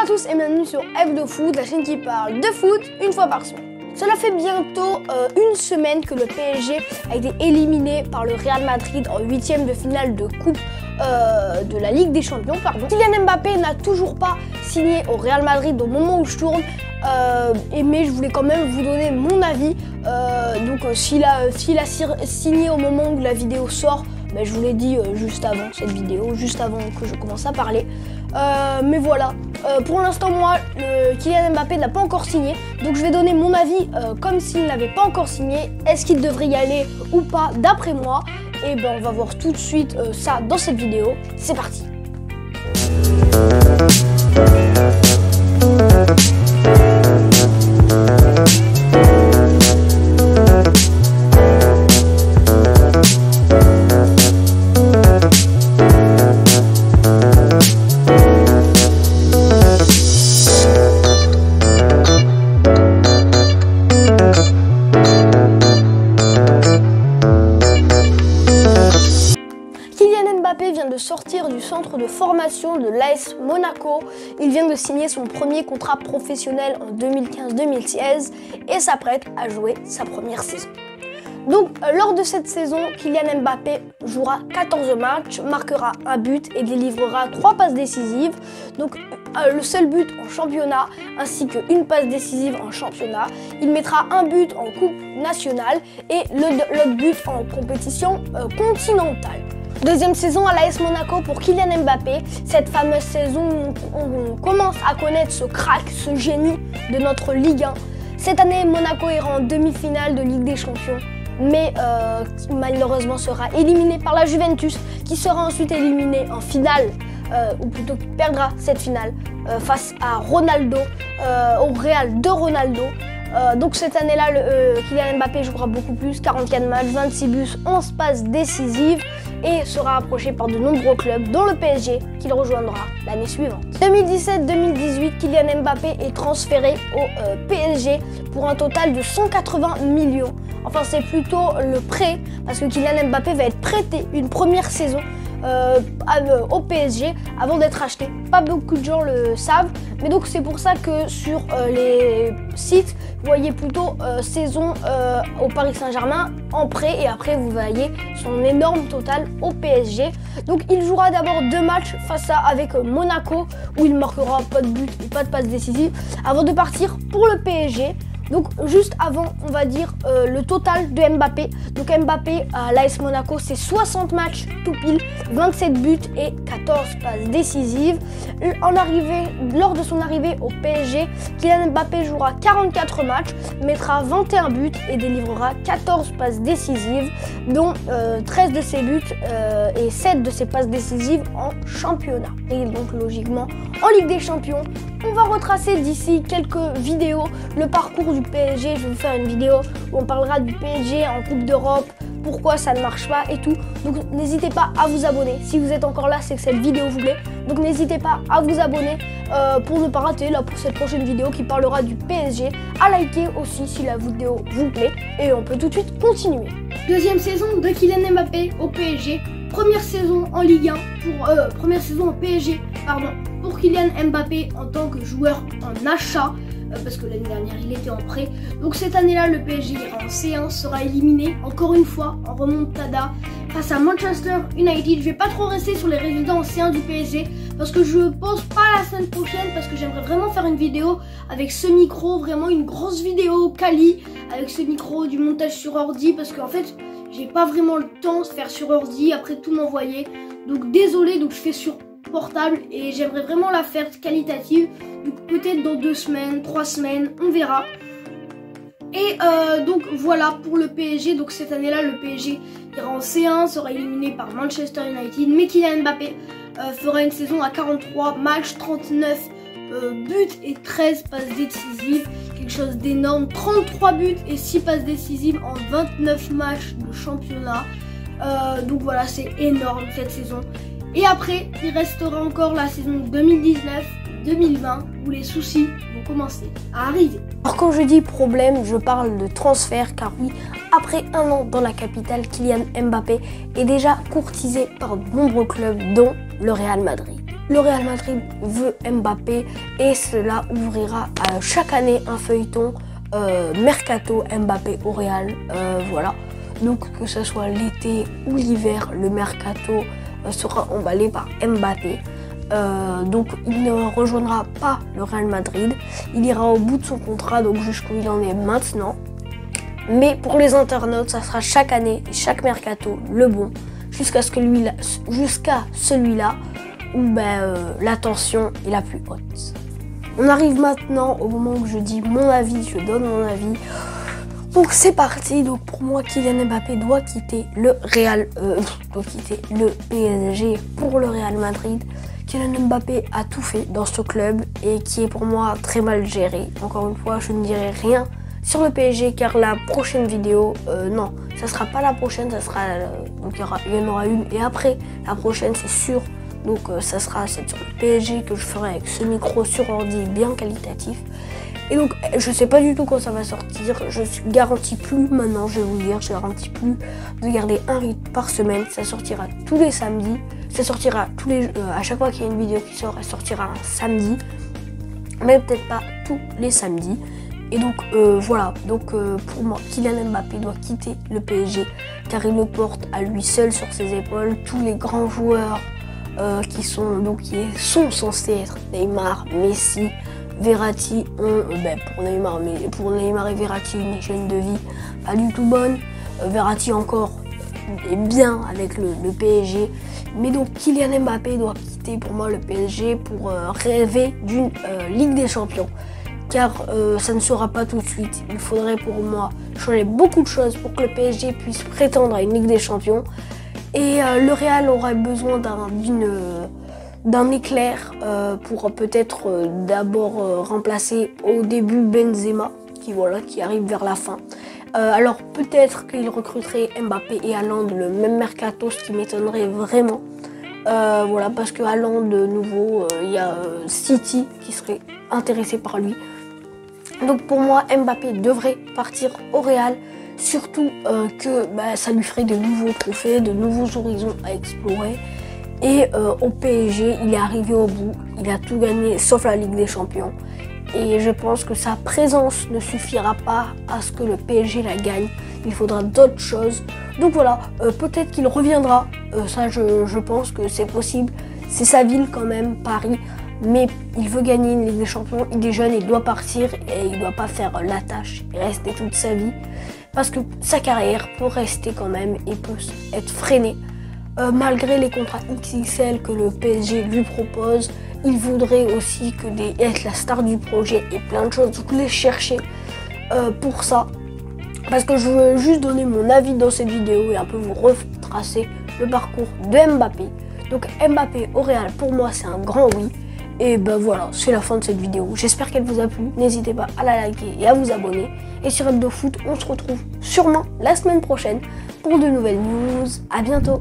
à tous et bienvenue sur F de Foot, la chaîne qui parle de foot une fois par semaine. Cela fait bientôt une semaine que le PSG a été éliminé par le Real Madrid en 8e de finale de coupe de la Ligue des Champions. Kylian Mbappé n'a toujours pas signé au Real Madrid au moment où je tourne, mais je voulais quand même vous donner mon avis. S'il a signé au moment où la vidéo sort, je vous l'ai dit juste avant cette vidéo, juste avant que je commence à parler. Mais voilà, pour l'instant moi, Kylian Mbappé n'a pas encore signé, donc je vais donner mon avis comme s'il n'avait pas encore signé. Est-ce qu'il devrait y aller ou pas d'après moi? Et on va voir tout de suite ça dans cette vidéo. C'est parti. Mbappé vient de sortir du centre de formation de l'AS Monaco. Il vient de signer son premier contrat professionnel en 2015-2016 et s'apprête à jouer sa première saison. Donc, lors de cette saison, Kylian Mbappé jouera 14 matchs, marquera un but et délivrera 3 passes décisives. Donc, le seul but en championnat ainsi qu'une passe décisive en championnat. Il mettra un but en coupe nationale et l'autre but en compétition continentale. Deuxième saison à l'AS Monaco pour Kylian Mbappé, cette fameuse saison où on commence à connaître ce crack, ce génie de notre Ligue 1. Cette année, Monaco ira en demi-finale de Ligue des Champions, mais malheureusement sera éliminé par la Juventus, qui sera ensuite éliminé en finale, ou plutôt qui perdra cette finale face à Ronaldo, au Real de Ronaldo. Donc cette année-là, Kylian Mbappé jouera beaucoup plus, 44 matchs, 26 buts, 11 passes décisives et sera approché par de nombreux clubs, dont le PSG, qu'il rejoindra l'année suivante. 2017-2018, Kylian Mbappé est transféré au PSG pour un total de 180 millions. Enfin, c'est plutôt le prêt, parce que Kylian Mbappé va être prêté une première saison au PSG avant d'être acheté. Pas beaucoup de gens le savent, mais donc c'est pour ça que sur les sites, vous voyez plutôt saison au Paris Saint-Germain en prêt et après vous voyez son énorme total au PSG. Donc il jouera d'abord 2 matchs avec Monaco où il marquera pas de but et pas de passe décisive avant de partir pour le PSG. Donc juste avant, on va dire le total de Mbappé. Donc Mbappé à l'AS Monaco, c'est 60 matchs tout pile, 27 buts et 14 passes décisives. Lors de son arrivée au PSG, Kylian Mbappé jouera 44 matchs, mettra 21 buts et délivrera 14 passes décisives, dont 13 de ses buts et 7 de ses passes décisives en championnat. Et donc logiquement en Ligue des Champions. On va retracer d'ici quelques vidéos le parcours du PSG. Je vais vous faire une vidéo où on parlera du PSG en Coupe d'Europe, pourquoi ça ne marche pas et tout. Donc n'hésitez pas à vous abonner. Si vous êtes encore là, c'est que cette vidéo vous plaît. Donc n'hésitez pas à vous abonner pour ne pas rater pour cette prochaine vidéo qui parlera du PSG. À liker aussi si la vidéo vous plaît. Et on peut tout de suite continuer. Deuxième saison de Kylian Mbappé au PSG. Première saison en Ligue 1 première saison au PSG, pour Kylian Mbappé en tant que joueur en achat, parce que l'année dernière il était en prêt. Donc cette année-là, le PSG ira en C1, sera éliminé encore une fois en remontada face à Manchester United. Je vais pas trop rester sur les résultats en C1 du PSG parce que je pense pas la semaine prochaine, parce que j'aimerais vraiment faire une vidéo avec ce micro, vraiment une grosse vidéo quali avec ce micro, du montage sur ordi, parce qu'en fait j'ai pas vraiment le temps de faire sur ordi, après tout m'envoyer. Donc désolé, donc je fais sur portable et j'aimerais vraiment la faire qualitative. Donc peut-être dans 2 semaines, 3 semaines, on verra. Et donc voilà pour le PSG. Donc cette année-là, le PSG ira en C1, sera éliminé par Manchester United. Mais Kylian Mbappé fera une saison à 43 matchs, 39 buts et 13 passes décisives. Quelque chose d'énorme. 33 buts et 6 passes décisives en 29 matchs de championnat. Donc voilà, c'est énorme cette saison. Et après, il restera encore la saison 2019-2020 où les soucis vont commencer à arriver. Alors quand je dis problème, je parle de transfert, car oui, après un an dans la capitale, Kylian Mbappé est déjà courtisé par de nombreux clubs, dont le Real Madrid. Le Real Madrid veut Mbappé et cela ouvrira chaque année un feuilleton mercato Mbappé au Real. Voilà. Donc que ce soit l'été ou l'hiver, le mercato sera emballé par Mbappé. Donc il ne rejoindra pas le Real Madrid. Il ira au bout de son contrat, donc jusqu'où il en est maintenant. Mais pour les internautes, ça sera chaque année, chaque mercato, le bon, jusqu'à celui-là où la tension est la plus haute. On arrive maintenant au moment où je dis mon avis, je donne mon avis. Donc c'est parti. Donc pour moi, Kylian Mbappé doit quitter le PSG pour le Real Madrid. Kylian Mbappé a tout fait dans ce club et qui est pour moi très mal géré. Encore une fois, je ne dirai rien sur le PSG car la prochaine vidéo, non, ça sera pas la prochaine, ça sera donc il y en aura une et après la prochaine c'est sûr. Donc ça sera celle sur le PSG que je ferai avec ce micro sur ordi bien qualitatif. Et donc je sais pas du tout quand ça va sortir. Je garantis plus maintenant, je vais vous le dire, je garantis plus de garder un rythme par semaine. Ça sortira tous les samedis. Ça sortira à chaque fois qu'il y a une vidéo qui sort, elle sortira un samedi. Mais peut-être pas tous les samedis. Et donc voilà, donc pour moi, Kylian Mbappé doit quitter le PSG car il le porte à lui seul sur ses épaules. Tous les grands joueurs qui sont censés être Neymar, Messi, Verratti ont, pour Neymar et Verratti, une hygiène de vie pas du tout bonne. Verratti encore est bien avec le PSG. Mais donc Kylian Mbappé doit quitter pour moi le PSG pour rêver d'une Ligue des Champions. Car ça ne sera pas tout de suite. Il faudrait pour moi changer beaucoup de choses pour que le PSG puisse prétendre à une Ligue des Champions. Et le Real aurait besoin d'un éclair pour peut-être d'abord remplacer au début Benzema, qui arrive vers la fin. Alors peut-être qu'il recruterait Mbappé et Haaland le même mercato, ce qui m'étonnerait vraiment. Voilà, parce que Haaland, de nouveau, il y a City qui serait intéressé par lui. Donc pour moi, Mbappé devrait partir au Real, surtout que ça lui ferait de nouveaux trophées, de nouveaux horizons à explorer. Et au PSG, il est arrivé au bout, il a tout gagné sauf la Ligue des Champions. Et je pense que sa présence ne suffira pas à ce que le PSG la gagne. Il faudra d'autres choses. Donc voilà, peut-être qu'il reviendra. Ça, je pense que c'est possible. C'est sa ville quand même, Paris. Mais il veut gagner une Ligue des Champions. Il est jeune, il doit partir et il ne doit pas faire la tâche et rester toute sa vie. Parce que sa carrière peut rester quand même et peut être freinée. Malgré les contrats XXL que le PSG lui propose, il voudrait aussi être la star du projet et plein de choses. Je voulais chercher pour ça. Parce que je veux juste donner mon avis dans cette vidéo et un peu vous retracer le parcours de Mbappé. Donc Mbappé au Real, pour moi, c'est un grand oui. Et voilà, c'est la fin de cette vidéo. J'espère qu'elle vous a plu. N'hésitez pas à la liker et à vous abonner. Et sur HebdoFoot, on se retrouve sûrement la semaine prochaine pour de nouvelles news. À bientôt.